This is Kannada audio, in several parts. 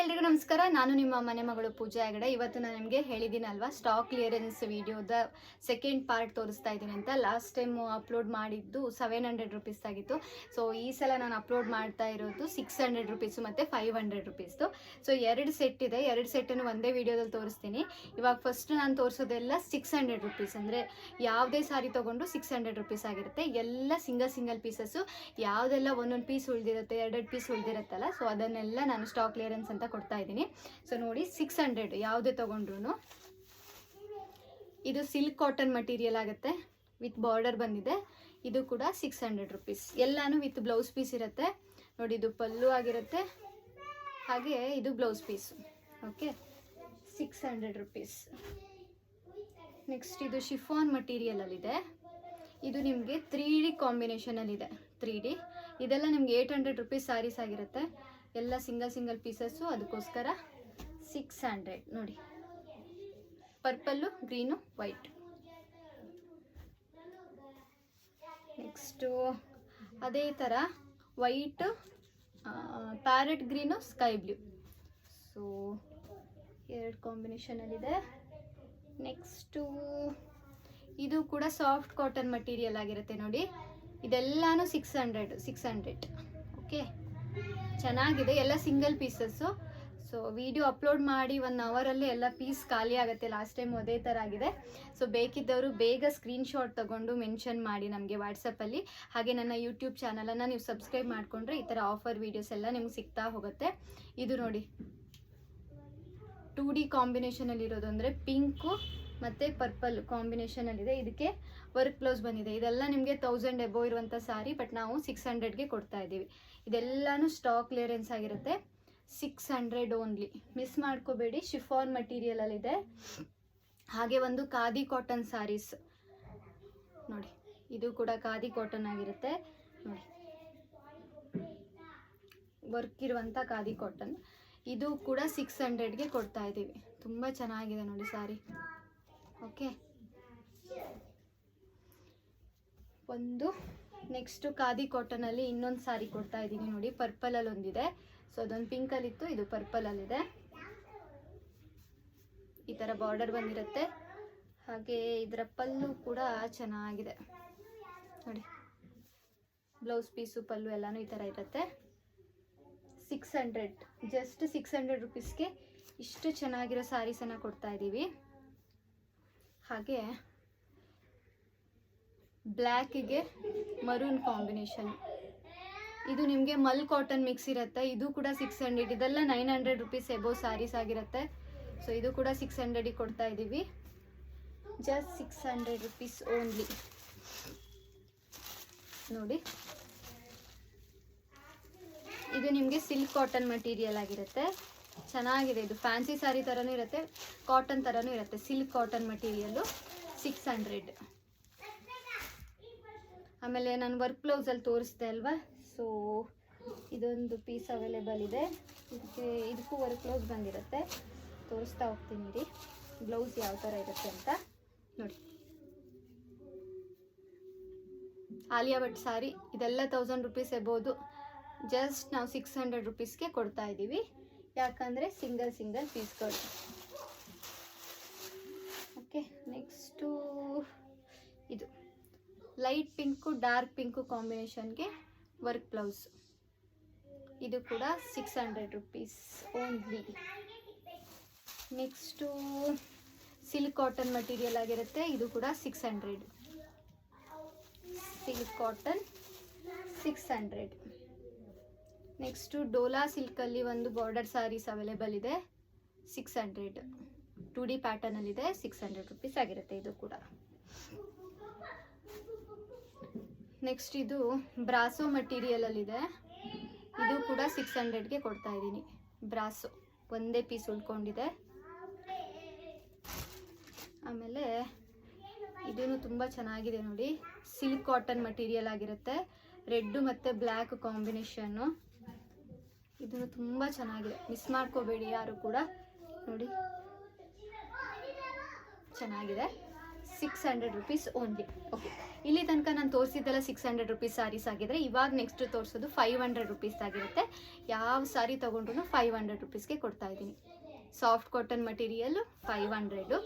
ಎಲ್ರಿಗೂ ನಮಸ್ಕಾರ. ನಾನು ನಿಮ್ಮ ಮನೆ ಮಗಳು ಪೂಜಾ ಹೆಗಡೆ. ಇವತ್ತು ನಾನು ನಿಮಗೆ ಹೇಳಿದ್ದೀನಲ್ವಾ ಸ್ಟಾಕ್ ಕ್ಲಿಯರೆನ್ಸ್ ವಿಡಿಯೋದ ಸೆಕೆಂಡ್ ಪಾರ್ಟ್ ತೋರಿಸ್ತಾ ಇದ್ದೀನಿ ಅಂತ. ಲಾಸ್ಟ್ ಟೈಮ್ ಅಪ್ಲೋಡ್ ಮಾಡಿದ್ದು 700 ರುಪೀಸ್ ಆಗಿತ್ತು. ಸೊ ಈ ಸಲ ನಾನು ಅಪ್ಲೋಡ್ ಮಾಡ್ತಾ ಇರೋದು 600 ರುಪೀಸು ಮತ್ತು 500 ರುಪೀಸ್ದು. ಸೊ ಎರಡು ಸೆಟ್ ಇದೆ, ಎರಡು ಸೆಟ್ಟನ್ನು ಒಂದೇ ವಿಡಿಯೋದಲ್ಲಿ ತೋರಿಸ್ತೀನಿ. ಇವಾಗ ಫಸ್ಟ್ ನಾನು ತೋರಿಸೋದೆಲ್ಲ 600 ರುಪೀಸ್, ಅಂದರೆ ಯಾವುದೇ ಸಾರಿ ತೊಗೊಂಡು 600 ರುಪೀಸ್ ಆಗಿರುತ್ತೆ. ಎಲ್ಲ ಸಿಂಗಲ್ ಪೀಸಸ್ಸು, ಯಾವುದೆಲ್ಲ ಒಂದೊಂದು ಪೀಸ್ ಉಳಿದಿರುತ್ತೆ, ಎರಡೆರಡು ಪೀಸ್ ಉಳಿದಿರುತ್ತಲ್ಲ, ಸೊ ಅದನ್ನೆಲ್ಲ ನಾನು ಸ್ಟಾಕ್ ಕ್ಲಿಯರೆನ್ಸ್ ಅಂತ ಕೊಡ್ತಾ ಇದ್ದೀನಿ. ಸೊ ನೋಡಿ, 600 ಯಾವುದೇ ತಗೊಂಡ್ರು. ಇದು ಸಿಲ್ಕ್ ಕಾಟನ್ ಮಟೀರಿಯಲ್ ಆಗುತ್ತೆ, ವಿತ್ ಬಾರ್ಡರ್ ಬಂದಿದೆ. ಇದು ಕೂಡ 600 ರುಪೀಸ್. ಎಲ್ಲಾನು ವಿತ್ ಬ್ಲೌಸ್ ಪೀಸ್ ಇರುತ್ತೆ ನೋಡಿ. ಇದು ಪಲ್ಲು ಆಗಿರುತ್ತೆ, ಹಾಗೆ ಇದು blouse piece. Okay, 600 rupees. Next ಇದು ಶಿಫಾನ್ ಮಟೀರಿಯಲ್ ಅಲ್ಲಿದೆ. ಇದು ನಿಮಗೆ 3D ಕಾಂಬಿನೇಷನಲ್ಲಿದೆ. 3D ಇದೆಲ್ಲ ನಿಮ್ಗೆ 800 ರುಪೀಸ್ ಸ್ಯಾರೀಸ್ ಆಗಿರುತ್ತೆ. ಎಲ್ಲ ಸಿಂಗಲ್ ಪೀಸಸ್ಸು, ಅದಕ್ಕೋಸ್ಕರ 600 ನೋಡಿ. Purple, green, white. ನೆಕ್ಸ್ಟು ಅದೇ ಥರ white, parrot green, sky blue. So ಎರಡು ಕಾಂಬಿನೇಷನಲ್ಲಿದೆ. ನೆಕ್ಸ್ಟು ಇದು ಕೂಡ ಸಾಫ್ಟ್ ಕಾಟನ್ ಮಟೀರಿಯಲ್ ಆಗಿರುತ್ತೆ ನೋಡಿ. ಇದೆಲ್ಲಾನು 600. ಓಕೆ, ಚೆನ್ನಾಗಿದೆ. ಎಲ್ಲ single pieces. So video upload ಮಾಡಿ 1 ಅವರಲ್ಲೇ ಎಲ್ಲ ಪೀಸ್ ಖಾಲಿ ಆಗುತ್ತೆ. ಲಾಸ್ಟ್ ಟೈಮ್ ಅದೇ ಥರ ಆಗಿದೆ. ಸೊ ಬೇಕಿದ್ದವರು ಬೇಗ ಸ್ಕ್ರೀನ್ಶಾಟ್ ತೊಗೊಂಡು ಮೆನ್ಷನ್ ಮಾಡಿ ನಮಗೆ ವಾಟ್ಸಪ್ಪಲ್ಲಿ. ಹಾಗೆ ನನ್ನ ಯೂಟ್ಯೂಬ್ ಚಾನಲನ್ನು ನೀವು ಸಬ್ಸ್ಕ್ರೈಬ್ ಮಾಡಿಕೊಂಡ್ರೆ ಈ ಥರ ಆಫರ್ ವೀಡಿಯೋಸ್ ಎಲ್ಲ ನಿಮ್ಗೆ ಸಿಗ್ತಾ ಹೋಗುತ್ತೆ. ಇದು ನೋಡಿ 2D ಕಾಂಬಿನೇಷನಲ್ಲಿರೋದು, ಅಂದರೆ ಪಿಂಕು ಮತ್ತು ಪರ್ಪಲ್ ಕಾಂಬಿನೇಷನಲ್ಲಿದೆ. ಇದಕ್ಕೆ ವರ್ಕ್ ಬ್ಲೌಸ್ ಬಂದಿದೆ. ಇದೆಲ್ಲ ನಿಮಗೆ 1000 ಎಬೋ ಇರುವಂಥ ಸಾರಿ, ಬಟ್ ನಾವು 600ಗೆ ಕೊಡ್ತಾ ಇದ್ದೀವಿ. ಇದೆಲ್ಲನೂ ಸ್ಟಾಕ್ ಕ್ಲಿಯರೆನ್ಸ್ ಆಗಿರುತ್ತೆ. 600 ಓನ್ಲಿ, ಮಿಸ್ ಮಾಡ್ಕೋಬೇಡಿ. ಶಿಫಾನ್ ಮಟೀರಿಯಲಲ್ಲಿದೆ. ಹಾಗೆ ಒಂದು ಖಾದಿ ಕಾಟನ್ ಸ್ಯಾರೀಸ್ ನೋಡಿ, ಇದು ಕೂಡ ಖಾದಿ ಕಾಟನ್ ಆಗಿರುತ್ತೆ ನೋಡಿ, ವರ್ಕ್ ಇರುವಂಥ ಖಾದಿ ಕಾಟನ್. ಇದು ಕೂಡ 600ಗೆ ಕೊಡ್ತಾ ಇದ್ದೀವಿ. ತುಂಬ ಚೆನ್ನಾಗಿದೆ ನೋಡಿ ಸಾರಿ. ಓಕೆ, ಒಂದು ನೆಕ್ಸ್ಟು ಖಾದಿ ಕಾಟನಲ್ಲಿ ಇನ್ನೊಂದು ಸಾರಿ ಕೊಡ್ತಾ ಇದ್ದೀನಿ ನೋಡಿ. ಪರ್ಪಲಲ್ಲಿ ಒಂದಿದೆ. ಸೊ ಅದೊಂದು ಪಿಂಕಲ್ಲಿತ್ತು, ಇದು ಪರ್ಪಲಲ್ಲಿದೆ. ಈ ಥರ ಬಾರ್ಡರ್ ಬಂದಿರುತ್ತೆ. ಹಾಗೆ ಇದರ ಪಲ್ಲು ಕೂಡ ಚೆನ್ನಾಗಿದೆ ನೋಡಿ. ಬ್ಲೌಸ್ ಪೀಸು, ಪಲ್ಲು ಎಲ್ಲನೂ ಈ ಥರ ಇರುತ್ತೆ. 600, ಜಸ್ಟ್ 600 ರುಪೀಸ್ಗೆ ಇಷ್ಟು ಚೆನ್ನಾಗಿರೋ ಸ್ಯಾರೀಸನ್ನು ಕೊಡ್ತಾ ಇದ್ದೀವಿ. ಹಾಗೆ ಬ್ಲ್ಯಾಕಿಗೆ ಮರೂನ್ ಕಾಂಬಿನೇಷನ್. ಇದು ನಿಮಗೆ ಮಲ್ ಕಾಟನ್ ಮಿಕ್ಸ್ ಇರುತ್ತೆ. ಇದು ಕೂಡ 600. ಇದೆಲ್ಲ 900 ರುಪೀಸ್ ಎಬೋ ಸ್ಯಾರೀಸ್ ಆಗಿರುತ್ತೆ. ಸೊ ಇದು ಕೂಡ 600ಗೆ ಕೊಡ್ತಾ ಇದ್ದೀವಿ. ಜಸ್ಟ್ 600 ರುಪೀಸ್ ಓನ್ಲಿ ನೋಡಿ. ಇದು ನಿಮಗೆ ಸಿಲ್ಕ್ ಕಾಟನ್ ಮಟೀರಿಯಲ್ ಆಗಿರುತ್ತೆ. ಚೆನ್ನಾಗಿದೆ. ಇದು ಫ್ಯಾನ್ಸಿ ಸ್ಯಾರಿ ಥರನೂ ಇರುತ್ತೆ, ಕಾಟನ್ ಥರನೂ ಇರುತ್ತೆ. Silk cotton material 600. ಆಮೇಲೆ ನಾನು ವರ್ಕ್ ಬ್ಲೌಸಲ್ಲಿ ತೋರಿಸ್ದೆ ಅಲ್ವಾ, ಸೊ ಇದೊಂದು ಪೀಸ್ ಅವೈಲೇಬಲ್ ಇದೆ. ಇದಕ್ಕೂ ವರ್ಕ್ ಬ್ಲೌಸ್ ಬಂದಿರುತ್ತೆ. ತೋರಿಸ್ತಾ ಹೋಗ್ತೀನಿ ರೀ ಬ್ಲೌಸ್ ಯಾವ ಥರ ಇರುತ್ತೆ ಅಂತ ನೋಡಿ. ಆಲಿಯಾ ಭಟ್ ಸಾರಿ, ಇದೆಲ್ಲ 1000 ರುಪೀಸ್ ಎಬೋದು. ಜಸ್ಟ್ ನಾವು 600 ರುಪೀಸ್ಗೆ ಕೊಡ್ತಾ ಇದ್ದೀವಿ, ಯಾಕಂದರೆ ಸಿಂಗಲ್ ಪೀಸ್ಗಳು. ಓಕೆ, ನೆಕ್ಸ್ಟು ಇದು ಲೈಟ್ ಪಿಂಕು, ಡಾರ್ಕ್ ಪಿಂಕು ಕಾಂಬಿನೇಷನ್ಗೆ ವರ್ಕ್ ಬ್ಲೌಸ್. ಇದು ಕೂಡ 600 rupees only. Next silk cotton material ಆಗಿರುತ್ತೆ. ಇದು ಕೂಡ 600. Silk cotton 600. ನೆಕ್ಸ್ಟು ಡೋಲಾ ಸಿಲ್ಕಲ್ಲಿ ಒಂದು ಬಾರ್ಡರ್ ಸ್ಯಾರೀಸ್ ಅವೈಲೇಬಲ್ ಇದೆ. 600, 2D ಪ್ಯಾಟರ್ನಲ್ಲಿದೆ. 600 ರುಪೀಸ್ ಆಗಿರುತ್ತೆ ಇದು ಕೂಡ. ನೆಕ್ಸ್ಟ್ ಇದು ಬ್ರಾಸೋ ಮಟೀರಿಯಲಲ್ಲಿದೆ. ಇದು ಕೂಡ 600ಗೆ ಕೊಡ್ತಾ ಇದ್ದೀನಿ. ಬ್ರಾಸೋ ಒಂದೇ ಪೀಸ್ ಉಳ್ಕೊಂಡಿದೆ. ಆಮೇಲೆ ಇದೂ ತುಂಬ ಚೆನ್ನಾಗಿದೆ ನೋಡಿ. ಸಿಲ್ಕ್ ಕಾಟನ್ ಮಟೀರಿಯಲ್ ಆಗಿರುತ್ತೆ. ರೆಡ್ಡು ಮತ್ತು ಬ್ಲ್ಯಾಕ್ ಕಾಂಬಿನೇಷನ್ನು. ಇದನ್ನು ತುಂಬ ಚೆನ್ನಾಗಿದೆ, ಮಿಸ್ ಮಾಡ್ಕೋಬೇಡಿ ಯಾರು ಕೂಡ ನೋಡಿ. ಚೆನ್ನಾಗಿದೆ. 600 ರುಪೀಸ್ ಓನ್ಲಿ. ಓಕೆ. ಇಲ್ಲಿ ತನಕ ನಾನು ತೋರಿಸಿದ್ದೆಲ್ಲ 600 ರುಪೀಸ್ ಸ್ಯಾರೀಸ್ ಆಗಿದ್ರೆ ಇವಾಗ ನೆಕ್ಸ್ಟ್ ತೋರಿಸೋದು 500 ರುಪೀಸ್ ಆಗಿರುತ್ತೆ. ಯಾವ ಸ್ಯಾರಿ ತೊಗೊಂಡ್ರು 500 ರುಪೀಸ್ಗೆ ಕೊಡ್ತಾ ಇದ್ದೀನಿ. Soft cotton material 500.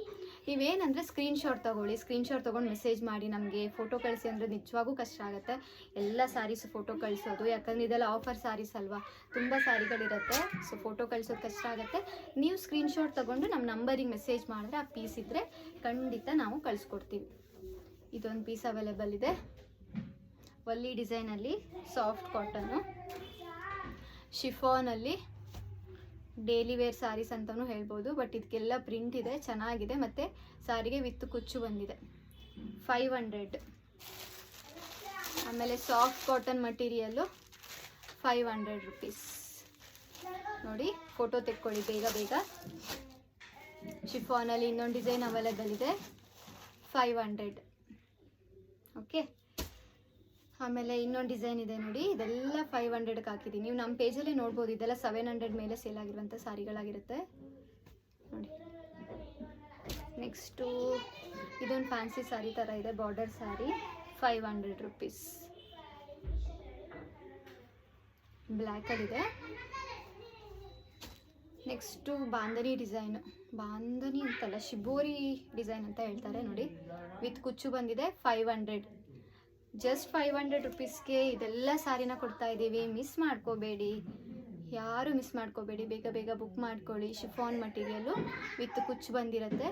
ನೀವೇನಂದರೆ ಸ್ಕ್ರೀನ್ಶಾಟ್ ತೊಗೊಳ್ಳಿ, ಸ್ಕ್ರೀನ್ಶಾಟ್ ತೊಗೊಂಡು ಮೆಸೇಜ್ ಮಾಡಿ ನಮಗೆ ಫೋಟೋ ಕಳಿಸಿ ಅಂದರೆ ನಿಜವಾಗೂ ಕಷ್ಟ ಆಗುತ್ತೆ ಎಲ್ಲ ಸ್ಯಾರೀಸು ಫೋಟೋ ಕಳಿಸೋದು. ಯಾಕಂದರೆ ಇದೆಲ್ಲ ಆಫರ್ ಸ್ಯಾರೀಸ್ ಅಲ್ವಾ, ತುಂಬ ಸ್ಯಾರಿಗಳಿರುತ್ತೆ. ಸೊ ಫೋಟೋ ಕಳಿಸೋದು ಕಷ್ಟ ಆಗುತ್ತೆ. ನೀವು ಸ್ಕ್ರೀನ್ಶಾಟ್ ತೊಗೊಂಡು ನಮ್ಮ ನಂಬರಿಗೆ ಮೆಸೇಜ್ ಮಾಡಿದ್ರೆ ಆ ಪೀಸ್ ಇದ್ದರೆ ಖಂಡಿತ ನಾವು ಕಳಿಸ್ಕೊಡ್ತೀವಿ. ಇದೊಂದು ಪೀಸ್ ಅವೈಲೇಬಲ್ ಇದೆ, ವಲ್ಲಿ ಡಿಸೈನಲ್ಲಿ, ಸಾಫ್ಟ್ ಕಾಟನ್ನು, ಶಿಫಾನಲ್ಲಿ, ಡೈಲಿ ವೇರ್ ಸ್ಯಾರೀಸ್ ಅಂತಲೂ ಹೇಳ್ಬೋದು. ಬಟ್ ಇದಕ್ಕೆಲ್ಲ ಪ್ರಿಂಟ್ ಇದೆ, ಚೆನ್ನಾಗಿದೆ, ಮತ್ತು ಸ್ಯಾರಿಗೆ ವಿತ್ ಕುಚ್ಚು ಬಂದಿದೆ. 500. ಆಮೇಲೆ ಸಾಫ್ಟ್ ಕಾಟನ್ ಮಟೀರಿಯಲ್ಲು 500 ರುಪೀಸ್. ನೋಡಿ ಫೋಟೋ ತೆಕ್ಕೊಳ್ಳಿ ಬೇಗ ಬೇಗ. ಶಿಫಾನಲ್ಲಿ ಇನ್ನೊಂದು ಡಿಸೈನ್ ಅವೈಲೇಬಲ್ ಇದೆ, 500. ಓಕೆ. ಆಮೇಲೆ ಇನ್ನೊಂದು ಡಿಸೈನ್ ಇದೆ ನೋಡಿ, ಇದೆಲ್ಲ 500ಕ್ಕೆ ಹಾಕಿದ್ದೀನಿ. ನೀವು ನಮ್ಮ ಪೇಜಲ್ಲಿ ನೋಡ್ಬೋದು, ಇದೆಲ್ಲ 700 ಮೇಲೆ ಸೇಲ್ ಆಗಿರುವಂಥ ಸ್ಯಾರಿಗಳಾಗಿರುತ್ತೆ ನೋಡಿ. ನೆಕ್ಸ್ಟು ಇದೊಂದು ಫ್ಯಾನ್ಸಿ ಸ್ಯಾರಿ ಥರ ಇದೆ, ಬಾರ್ಡರ್ ಸ್ಯಾರಿ, 500 ರುಪೀಸ್. ಬ್ಲ್ಯಾಕಲ್ಲಿದೆ. ನೆಕ್ಸ್ಟು ಬಾಂಧನಿ ಡಿಸೈನು, ಬಾಂಧನಿ ಅಂತಲ್ಲ ಶಿಬೋರಿ ಡಿಸೈನ್ ಅಂತ ಹೇಳ್ತಾರೆ ನೋಡಿ, ವಿತ್ ಕುಚ್ಚು ಬಂದಿದೆ, 500. ಜಸ್ಟ್ 500 ರುಪೀಸ್ಗೆ ಇದೆಲ್ಲ ಸ್ಯಾರಿನ ಕೊಡ್ತಾ ಇದ್ದೀವಿ. ಮಿಸ್ ಮಾಡ್ಕೋಬೇಡಿ, ಯಾರು ಮಿಸ್ ಮಾಡ್ಕೋಬೇಡಿ, ಬೇಗ ಬೇಗ ಬುಕ್ ಮಾಡ್ಕೊಳ್ಳಿ. ಶಿಫಾನ್ ಮಟೀರಿಯಲ್ಲು ವಿತ್ ಕುಚ್ಚು ಬಂದಿರುತ್ತೆ,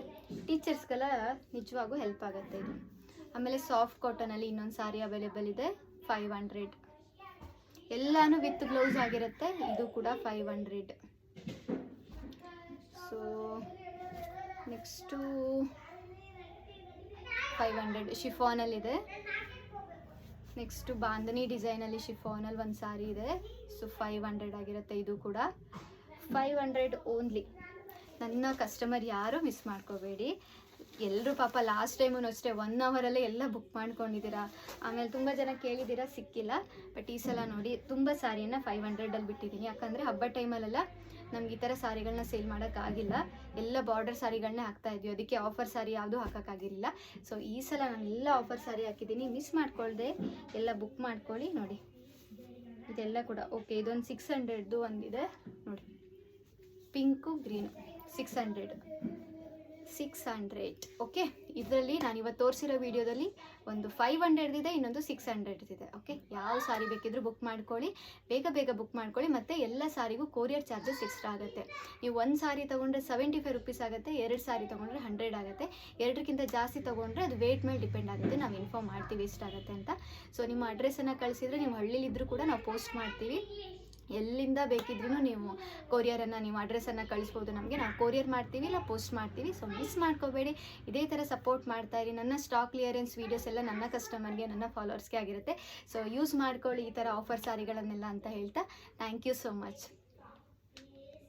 ಟೀಚರ್ಸ್ಗೆಲ್ಲ ನಿಜವಾಗೂ ಹೆಲ್ಪ್ ಆಗುತ್ತೆ ಇದು. ಆಮೇಲೆ ಸಾಫ್ಟ್ ಕಾಟನಲ್ಲಿ ಇನ್ನೊಂದು ಸ್ಯಾರಿ ಅವೈಲೇಬಲ್ ಇದೆ, 500. ಎಲ್ಲನೂ ವಿತ್ ಗ್ಲೌಸ್ ಆಗಿರುತ್ತೆ, ಇದು ಕೂಡ 500. So next 500 ಶಿಫಾನಲ್ಲಿದೆ. ನೆಕ್ಸ್ಟು ಬಾಂಧನಿ ಡಿಸೈನಲ್ಲಿ ಶಿಫಾನಲ್ಲಿ ಒಂದು ಸ್ಯಾರಿ ಇದೆ, ಸೊ 500 ಆಗಿರುತ್ತೆ. ಇದು ಕೂಡ 500 ಓನ್ಲಿ. ನನ್ನ ಕಸ್ಟಮರ್ ಯಾರೂ ಮಿಸ್ ಮಾಡ್ಕೋಬೇಡಿ. ಎಲ್ಲರೂ ಪಾಪ ಲಾಸ್ಟ್ ಟೈಮೂ ಅಷ್ಟೇ 1 ಅವರಲ್ಲೇ ಎಲ್ಲ ಬುಕ್ ಮಾಡ್ಕೊಂಡಿದ್ದೀರಾ. ಆಮೇಲೆ ತುಂಬ ಜನ ಕೇಳಿದ್ದೀರಾ, ಸಿಕ್ಕಿಲ್ಲ. ಬಟ್ ಈ ಸಲ ನೋಡಿ ತುಂಬ ಸ್ಯಾರಿಯನ್ನು 500ಅಲ್ಲಿ ಬಿಟ್ಟಿದ್ದೀನಿ. ಯಾಕಂದರೆ ಹಬ್ಬ ಟೈಮಲ್ಲೆಲ್ಲ ನಮ್ಗೆ ಈ ಥರ ಸ್ಯಾರಿಗಳನ್ನ ಸೇಲ್ ಮಾಡೋಕ್ಕಾಗಿಲ್ಲ, ಎಲ್ಲ ಬಾರ್ಡರ್ ಸ್ಯಾರಿಗಳನ್ನೇ ಹಾಕ್ತಾ ಇದ್ವಿ. ಅದಕ್ಕೆ ಆಫರ್ ಸ್ಯಾರಿ ಯಾವುದೂ ಹಾಕೋಕ್ಕಾಗಿರಲಿಲ್ಲ. ಸೊ ಈ ಸಲ ನಾನು ಎಲ್ಲ ಆಫರ್ ಸ್ಯಾರಿ ಹಾಕಿದ್ದೀನಿ, ಮಿಸ್ ಮಾಡ್ಕೊಳ್ದೆ ಎಲ್ಲ ಬುಕ್ ಮಾಡ್ಕೊಳ್ಳಿ. ನೋಡಿ ಇದೆಲ್ಲ ಕೂಡ ಓಕೆ. ಇದೊಂದು 600ದು ಒಂದಿದೆ ನೋಡಿ, ಪಿಂಕು ಗ್ರೀನು, 600. ಓಕೆ. ಇದರಲ್ಲಿ ನಾನು ಇವತ್ತು ತೋರಿಸಿರೋ ವಿಡಿಯೋದಲ್ಲಿ ಒಂದು 500 ಇದೆ, ಇನ್ನೊಂದು 600 ಇದೆ. ಓಕೆ, ಯಾವ ಸ್ಯಾರಿ ಬೇಕಿದ್ರೂ ಬುಕ್ ಮಾಡ್ಕೊಳ್ಳಿ, ಬೇಗ ಬೇಗ ಬುಕ್ ಮಾಡ್ಕೊಳ್ಳಿ. ಮತ್ತು ಎಲ್ಲ ಸ್ಯಾರಿಗೂ ಕೊರಿಯರ್ ಚಾರ್ಜಸ್ ಎಕ್ಸ್ಟ್ರಾ ಆಗುತ್ತೆ. ನೀವು ಒಂದು ಸ್ಯಾರಿ ತೊಗೊಂಡ್ರೆ 75 ರುಪೀಸ್ ಆಗುತ್ತೆ, 2 ಸ್ಯಾರಿ ತೊಗೊಂಡ್ರೆ 100 ಆಗುತ್ತೆ. 2ಕ್ಕಿಂತ ಜಾಸ್ತಿ ತೊಗೊಂಡ್ರೆ ಅದು ವೇಟ್ ಮೇಲೆ ಡಿಪೆಂಡ್ ಆಗುತ್ತೆ, ನಾವು ಇನ್ಫಾರ್ಮ್ ಮಾಡ್ತೀವಿ ಎಷ್ಟಾಗುತ್ತೆ ಅಂತ. ಸೊ ನಿಮ್ಮ ಅಡ್ರೆಸ್ಸನ್ನು ಕಳಿಸಿದರೆ ನೀವು ಹಳ್ಳಿಲಿದ್ದರೂ ಕೂಡ ನಾವು ಪೋಸ್ಟ್ ಮಾಡ್ತೀವಿ. ಎಲ್ಲಿಂದ ಬೇಕಿದ್ರೂ ನೀವು ಕೊರಿಯರನ್ನು, ನೀವು ಅಡ್ರೆಸ್ಸನ್ನು ಕಳಿಸ್ಬೋದು ನಮಗೆ, ನಾವು ಕೊರಿಯರ್ ಮಾಡ್ತೀವಿ ಇಲ್ಲ ಪೋಸ್ಟ್ ಮಾಡ್ತೀವಿ. ಸೊ ಮಿಸ್ ಮಾಡ್ಕೋಬೇಡಿ, ಇದೇ ಥರ ಸಪೋರ್ಟ್ ಮಾಡ್ತಾಯಿರಿ. ನನ್ನ ಸ್ಟಾಕ್ ಕ್ಲಿಯರೆನ್ಸ್ ವೀಡಿಯೋಸ್ ಎಲ್ಲ ನನ್ನ ಕಸ್ಟಮರ್ಗೆ, ನನ್ನ ಫಾಲೋವರ್ಸ್ಗೆ ಆಗಿರುತ್ತೆ. ಸೊ ಯೂಸ್ ಮಾಡ್ಕೊಳ್ಳಿ ಈ ಥರ ಆಫರ್ ಸ್ಯಾರಿಗಳನ್ನೆಲ್ಲ ಅಂತ ಹೇಳ್ತಾ, ಥ್ಯಾಂಕ್ ಯು ಸೋ ಮಚ್.